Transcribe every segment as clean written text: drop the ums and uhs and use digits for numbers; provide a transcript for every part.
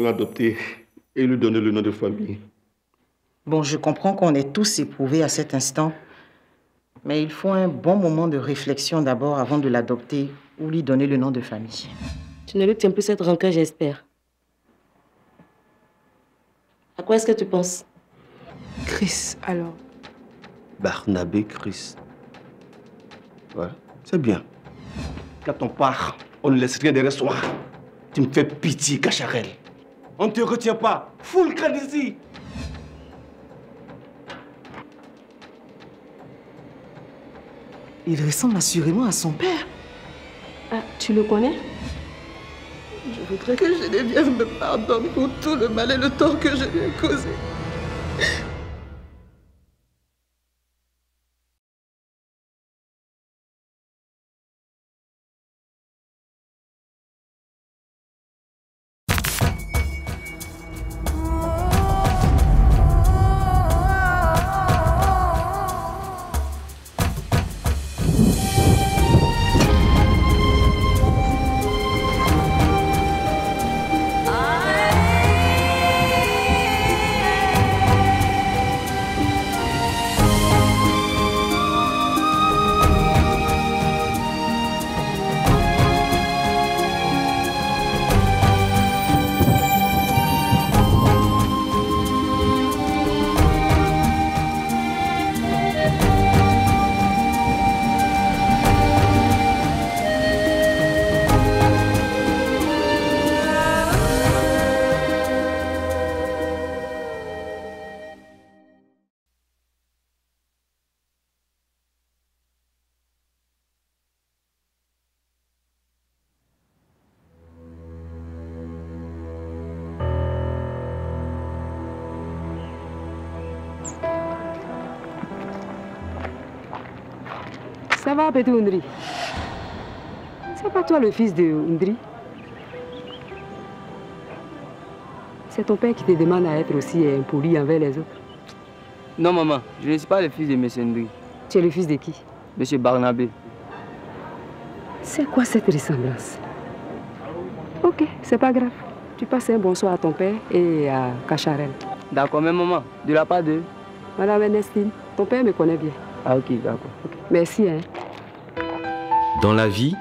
l'adopter et lui donner le nom de famille. Bon, je comprends qu'on est tous éprouvés à cet instant, mais il faut un bon moment de réflexion d'abord avant de l'adopter ou lui donner le nom de famille. Tu ne lui tiens plus cette rancœur, j'espère. À quoi est-ce que tu penses? Chris, alors. Barnabé Chris. Ouais, c'est bien. Quand on part, on ne laisse rien derrière soi. Tu me fais pitié, Cacharel. On ne te retient pas. Fous le camp d'ici. Il ressemble assurément à son père. Ah, tu le connais? Je voudrais que Geneviève me pardonne pour tout le mal et le tort que je lui ai causé. Ça va, petit Oundri? C'est pas toi le fils de Oundri? C'est ton père qui te demande à être aussi impoli envers les autres. Non, maman, je ne suis pas le fils de M. Ndri. Tu es le fils de qui? M. Barnabé. C'est quoi cette ressemblance? Ok, c'est pas grave. Tu passes un bonsoir à ton père et à Cacharel. D'accord, mais maman, de la part de... Madame Ernestine, ton père me connaît bien. Ah, ok, d'accord. Okay. Merci, hein. Dans la vie,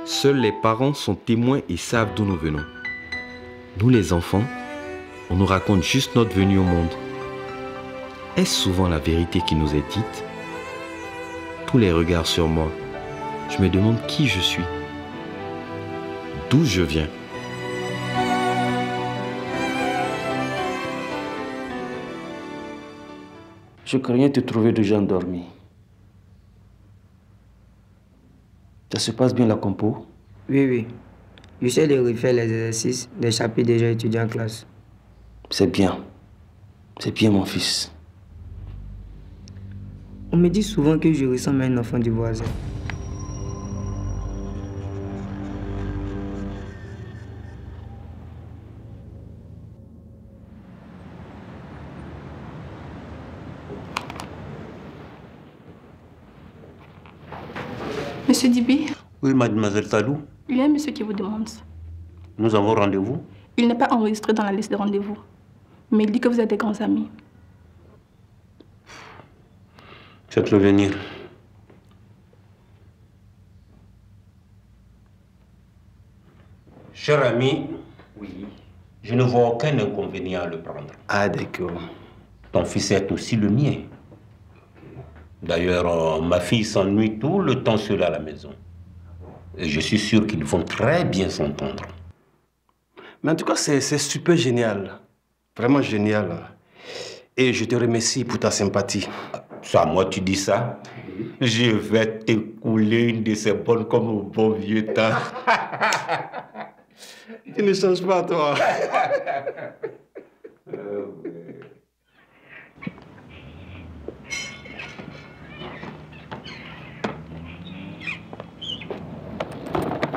seuls les parents sont témoins et savent d'où nous venons. Nous les enfants, on nous raconte juste notre venue au monde. Est-ce souvent la vérité qui nous est dite? Tous les regards sur moi, je me demande qui je suis, d'où je viens. Je craignais te trouver déjà endormi. Ça se passe bien la compo? Oui, oui. J'essaie de refaire les exercices des chapitres déjà étudiés en classe. C'est bien. C'est bien, mon fils. On me dit souvent que je ressemble à un enfant du voisin. Monsieur Dibi? Oui, mademoiselle Talou. Il y a un monsieur qui vous demande. Nous avons rendez-vous? Il n'est pas enregistré dans la liste de rendez-vous. Mais il dit que vous êtes des grands amis. Faites-le venir. Cher ami, oui, je ne vois aucun inconvénient à le prendre. Ah, d'accord. Ton fils est aussi le mien. D'ailleurs, ma fille s'ennuie tout le temps seule à la maison. Et je suis sûr qu'ils vont très bien s'entendre. Mais en tout cas, c'est super génial. Vraiment génial. Et je te remercie pour ta sympathie. Ça, moi, tu dis ça? Je vais te couler une de ces bonnes comme au bon vieux temps. Tu ne changes pas, toi.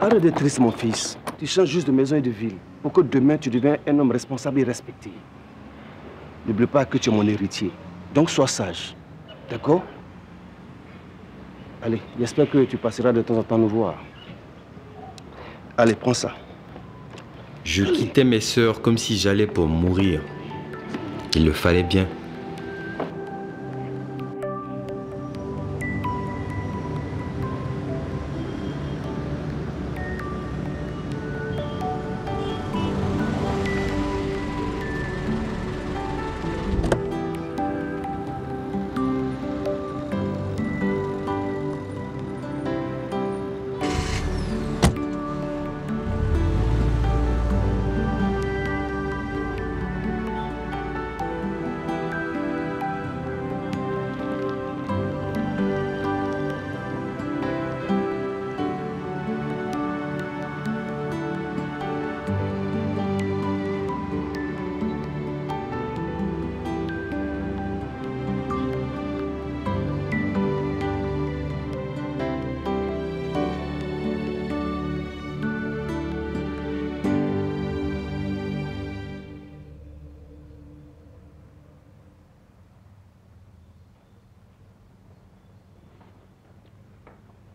Arrête d'être triste, mon fils. Tu changes juste de maison et de ville pour que demain tu deviennes un homme responsable et respecté. N'oublie pas que tu es mon héritier. Donc sois sage. D'accord? Allez, j'espère que tu passeras de temps en temps nous voir. Allez, prends ça. Je quittais mes sœurs comme si j'allais pour mourir. Il le fallait bien.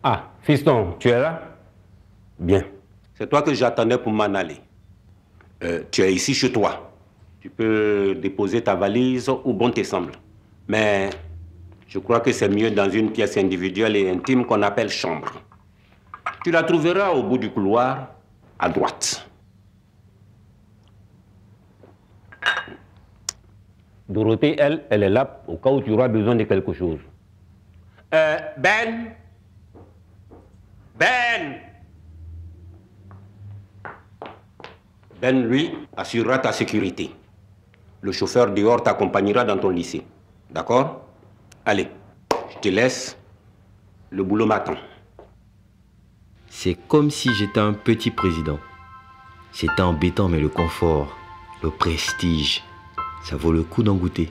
Ah, fiston, tu es là? Bien. C'est toi que j'attendais pour m'en aller. Tu es ici chez toi. Tu peux déposer ta valise où bon te semble. Mais je crois que c'est mieux dans une pièce individuelle et intime qu'on appelle chambre. Tu la trouveras au bout du couloir, à droite. Dorothée, elle est là au cas où tu auras besoin de quelque chose. Ben! Ben, lui, assurera ta sécurité. Le chauffeur dehors t'accompagnera dans ton lycée. D'accord? Allez, je te laisse. Le boulot m'attend. C'est comme si j'étais un petit président. C'était embêtant, mais le confort, le prestige, ça vaut le coup d'en goûter.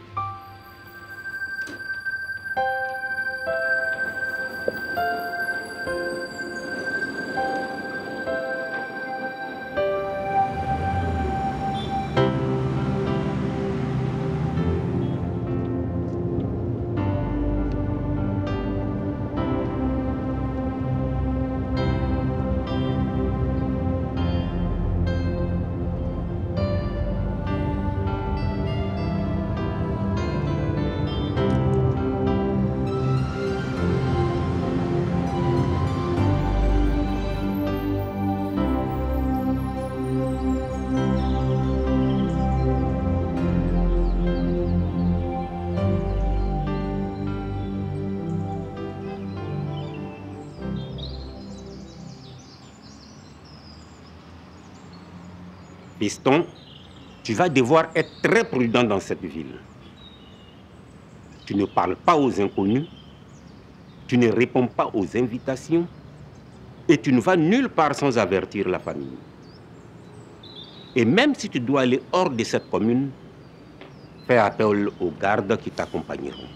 Fiston, tu vas devoir être très prudent dans cette ville. Tu ne parles pas aux inconnus, tu ne réponds pas aux invitations et tu ne vas nulle part sans avertir la famille. Et même si tu dois aller hors de cette commune, fais appel aux gardes qui t'accompagneront.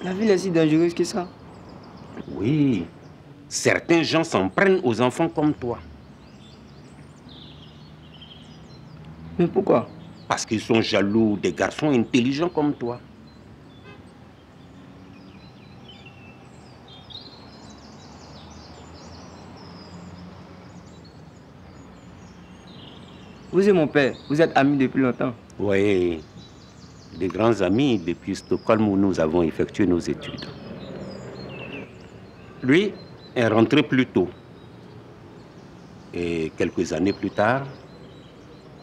La ville est si dangereuse que ça? Oui, certains gens s'en prennent aux enfants comme toi. Mais pourquoi? Parce qu'ils sont jaloux des garçons intelligents comme toi. Vous et mon père, vous êtes amis depuis longtemps? Oui, des grands amis depuis Stockholm où nous avons effectué nos études. Lui est rentré plus tôt. Et quelques années plus tard,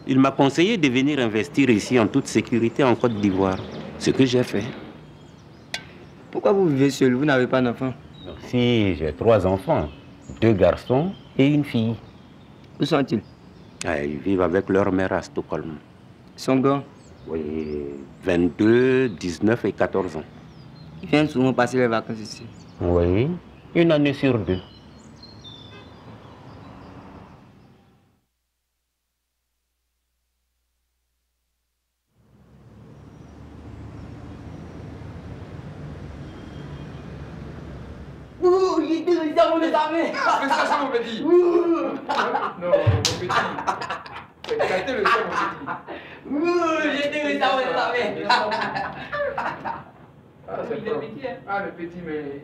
il m'a conseillé de venir investir ici en toute sécurité en Côte d'Ivoire. Ce que j'ai fait. Pourquoi vous vivez seul? Vous n'avez pas d'enfant? Si, j'ai 3 enfants. 2 garçons et une fille. Où sont-ils? Ils vivent avec leur mère à Stockholm. Ils sont grands? Oui, 22, 19 et 14 ans. Ils viennent souvent passer les vacances ici? Oui, une année sur 2. Ouh, j'ai été le cerveau des armées! Félicitations, mon petit! Non, mon petit! C'est éclaté le sang, mon petit! Ouh, j'ai été le cerveau des armées! Ah, c'est propre. Ah, le petit, mais...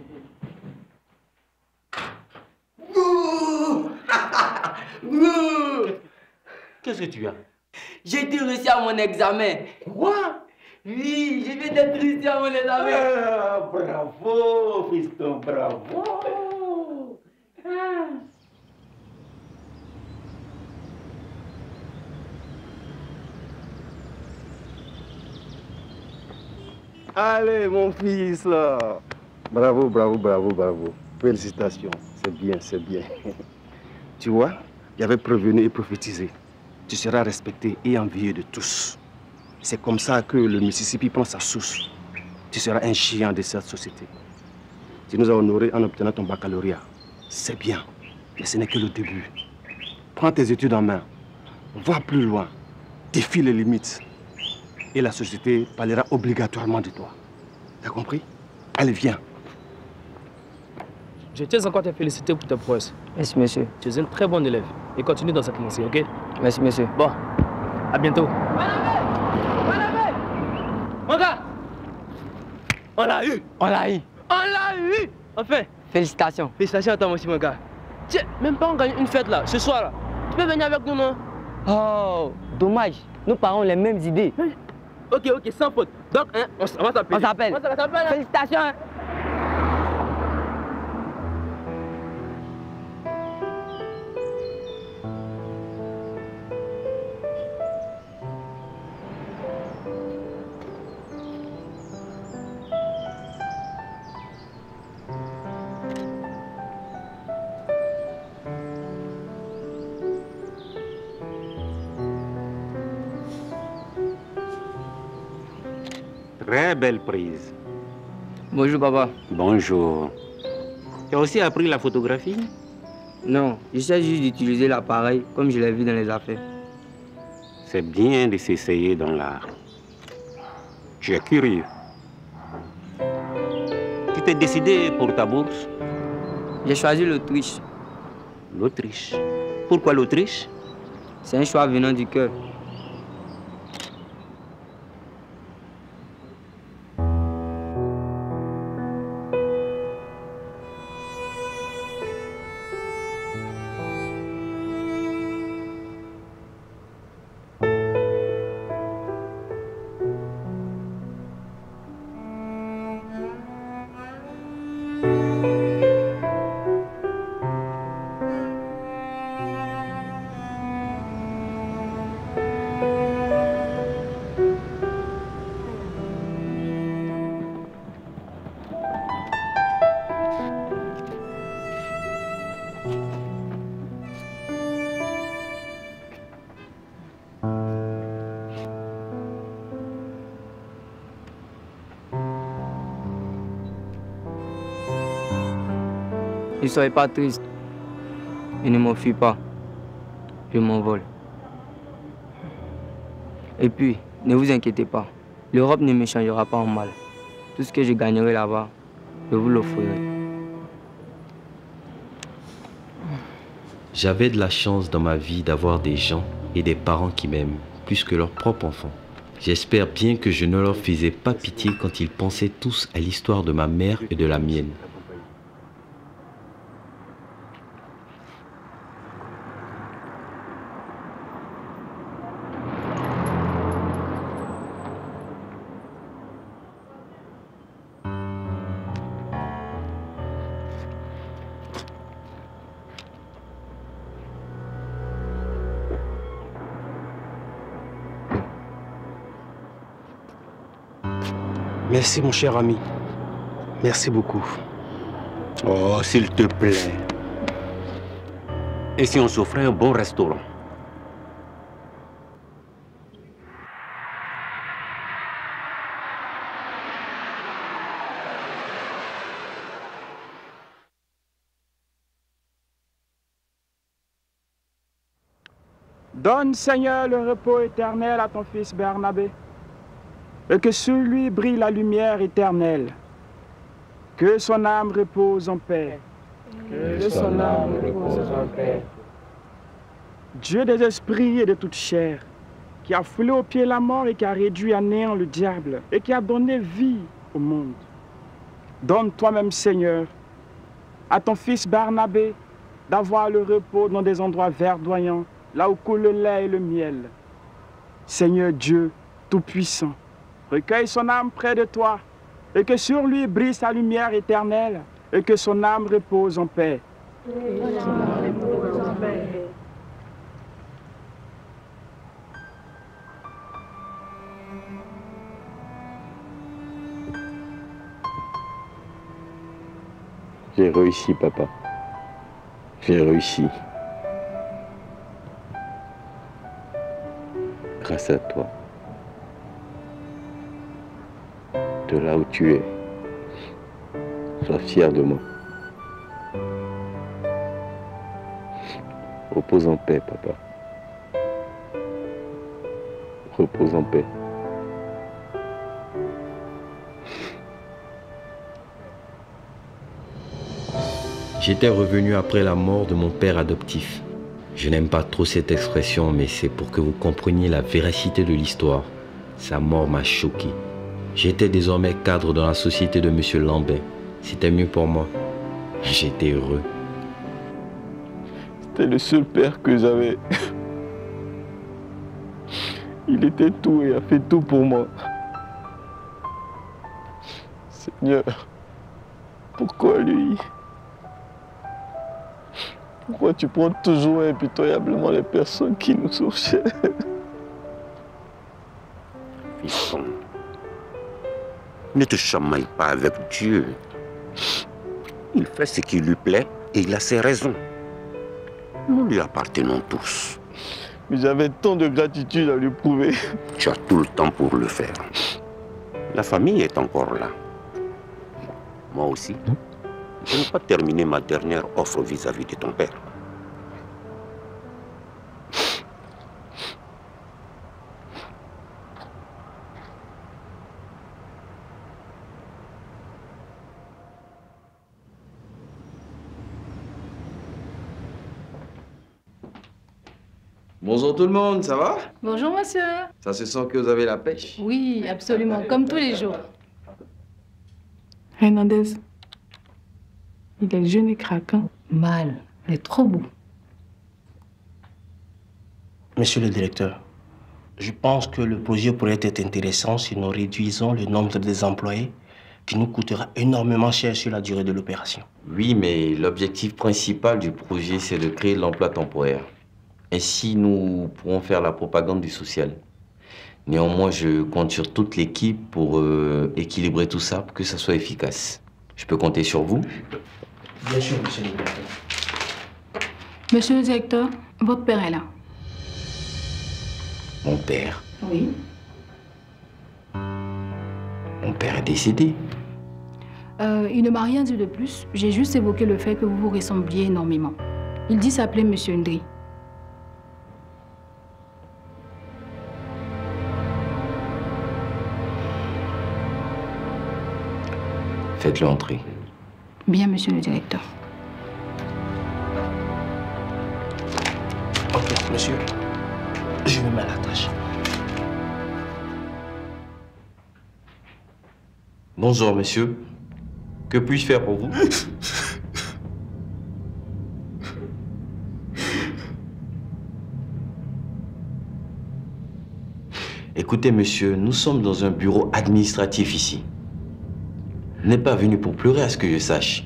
Qu'est-ce que tu as? J'ai été réussi à mon examen. Quoi? Oui, je viens d'être réussi à mon examen. Ah, bravo, fiston, bravo. Ah. Allez, mon fils, là. Bravo, bravo, bravo, bravo. Félicitations. C'est bien, c'est bien. Tu vois, j'avais prévenu et prophétisé. Tu seras respecté et envié de tous. C'est comme ça que le Mississippi prend sa source. Tu seras un géant de cette société. Tu nous as honorés en obtenant ton baccalauréat. C'est bien, mais ce n'est que le début. Prends tes études en main. Va plus loin. Défie les limites. Et la société parlera obligatoirement de toi. T'as compris? Allez, viens. Je tiens encore à te féliciter pour tes prouesses. Merci, monsieur. Tu es un très bon élève. Et continue dans cette lancée, ok? Merci, monsieur. Bon, à bientôt. Mon gars, on l'a eu. On l'a eu. On l'a eu. Enfin. Félicitations. Félicitations à toi aussi, mon gars. Tiens, même pas on gagne une fête là, ce soir là. Tu peux venir avec nous, non? Oh, dommage. Nos parents ont les mêmes idées. Ok, sans faute. Donc, hein, on va s'appeler. On s'appelle. Hein? Félicitations. Hein? Très belle prise. Bonjour, papa. Bonjour. Tu as aussi appris la photographie? Non, je sais juste d'utiliser l'appareil comme je l'ai vu dans les affaires. C'est bien de s'essayer dans l'art. Tu es curieux. Tu t'es décidé pour ta bourse? J'ai choisi l'Autriche. L'Autriche? Pourquoi l'Autriche? C'est un choix venant du cœur. Ne soyez pas triste et ne m'enfuis pas. Je m'envole. Et puis, ne vous inquiétez pas. L'Europe ne me changera pas en mal. Tout ce que je gagnerai là-bas, je vous l'offrirai. J'avais de la chance dans ma vie d'avoir des gens et des parents qui m'aiment plus que leurs propres enfants. J'espère bien que je ne leur faisais pas pitié quand ils pensaient tous à l'histoire de ma mère et de la mienne. Merci, mon cher ami. Merci beaucoup. Oh, s'il te plaît. Et si on s'offrait un bon restaurant? Donne, Seigneur, le repos éternel à ton fils Bernabé, et que sur lui brille la lumière éternelle. Que son âme repose en paix. Que son âme repose en paix. Dieu des esprits et de toute chair, qui a foulé au pied la mort et qui a réduit à néant le diable, et qui a donné vie au monde. Donne toi-même, Seigneur, à ton fils Barnabé d'avoir le repos dans des endroits verdoyants, là où coule le lait et le miel. Seigneur Dieu Tout-Puissant, recueille son âme près de toi, et que sur lui brille sa lumière éternelle, et que son âme repose en paix. J'ai réussi, papa. J'ai réussi. Grâce à toi. De là où tu es. Sois fier de moi. Repose en paix, papa. Repose en paix. J'étais revenu après la mort de mon père adoptif. Je n'aime pas trop cette expression, mais c'est pour que vous compreniez la véracité de l'histoire. Sa mort m'a choqué. J'étais désormais cadre dans la société de M. Lambert. C'était mieux pour moi. J'étais heureux. C'était le seul père que j'avais. Il était tout et a fait tout pour moi. Seigneur, pourquoi lui? Pourquoi tu prends toujours impitoyablement les personnes qui nous sont chères? Fiston, ne te chamaille pas avec Dieu. Il fait ce qui lui plaît et il a ses raisons. Nous lui appartenons tous. Mais j'avais tant de gratitude à lui prouver. Tu as tout le temps pour le faire. La famille est encore là. Moi aussi. Je n'ai pas terminé ma dernière offre vis-à-vis de ton père. Bonjour tout le monde, ça va? Bonjour monsieur. Ça se sent que vous avez la pêche? Oui, absolument, comme tous les jours. Hernandez, il est jeune et craquant. Mal, il est trop beau. Monsieur le directeur, je pense que le projet pourrait être intéressant si nous réduisons le nombre des employés qui nous coûtera énormément cher sur la durée de l'opération. Oui, mais l'objectif principal du projet, c'est de créer l'emploi temporaire. Ainsi, nous pourrons faire la propagande du social. Néanmoins, je compte sur toute l'équipe pour équilibrer tout ça, pour que ça soit efficace. Je peux compter sur vous? Bien sûr, monsieur le directeur. Monsieur le directeur, votre père est là. Mon père? Oui. Mon père est décédé. Il ne m'a rien dit de plus. J'ai juste évoqué le fait que vous vous ressembliez énormément. Il dit s'appeler Monsieur Ndri. Faites-le entrer. Bien, monsieur le directeur. Ok, monsieur. Je me mets à la tâche. Bonjour, monsieur. Que puis-je faire pour vous? Écoutez, monsieur, nous sommes dans un bureau administratif ici. Vous n'êtes pas venu pour pleurer, à ce que je sache.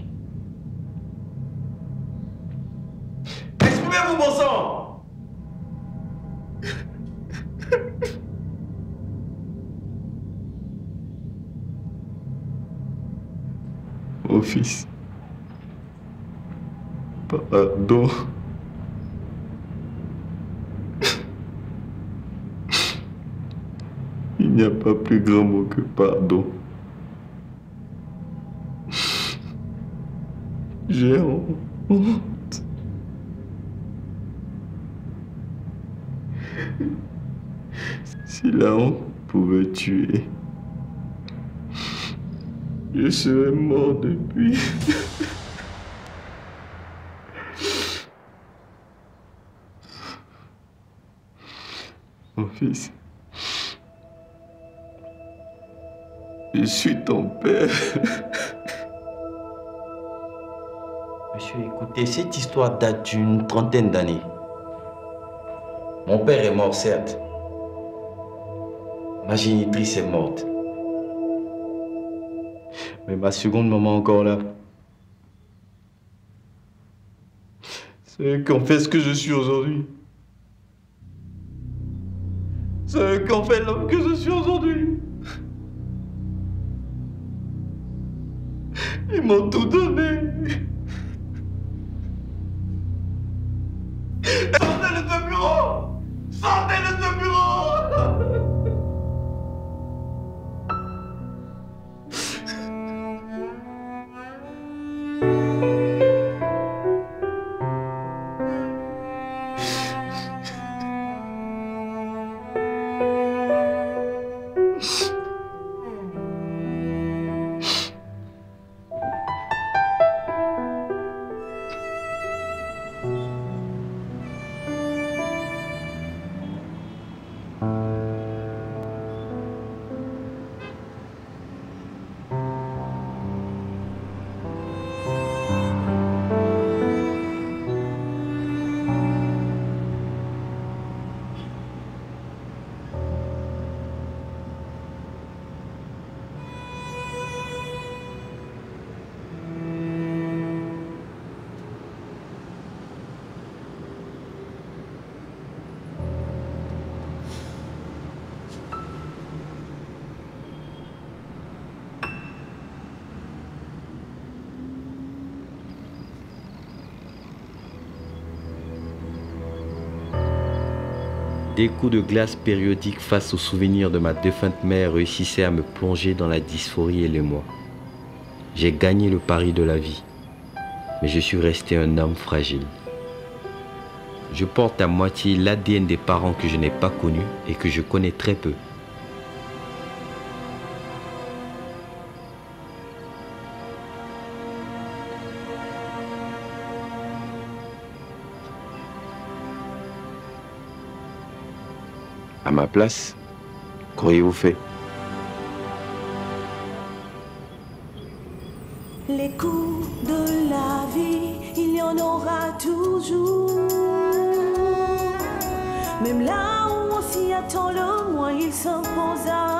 Exprimez-vous, bon sang! Mon fils, pardon. Il n'y a pas plus grand mot que pardon. J'ai honte. Si la honte pouvait tuer, je serais mort depuis. Mon fils, je suis ton père. Monsieur, écoutez, cette histoire date d'une trentaine d'années. Mon père est mort, certes. Ma génitrice est morte. Mais ma seconde maman encore là. C'est eux qui ont fait ce que je suis aujourd'hui. C'est eux qui ont fait l'homme que je suis aujourd'hui. Ils m'ont tout donné. Sortez de ce bureau! Sortez de ce bureau! Des coups de glace périodiques face aux souvenirs de ma défunte mère réussissaient à me plonger dans la dysphorie et l'émoi. J'ai gagné le pari de la vie, mais je suis resté un homme fragile. Je porte à moitié l'ADN des parents que je n'ai pas connus et que je connais très peu. À ma place, qu'auriez-vous fait? Les coups de la vie, il y en aura toujours. Même là où on s'y attend le moins, il s'impose à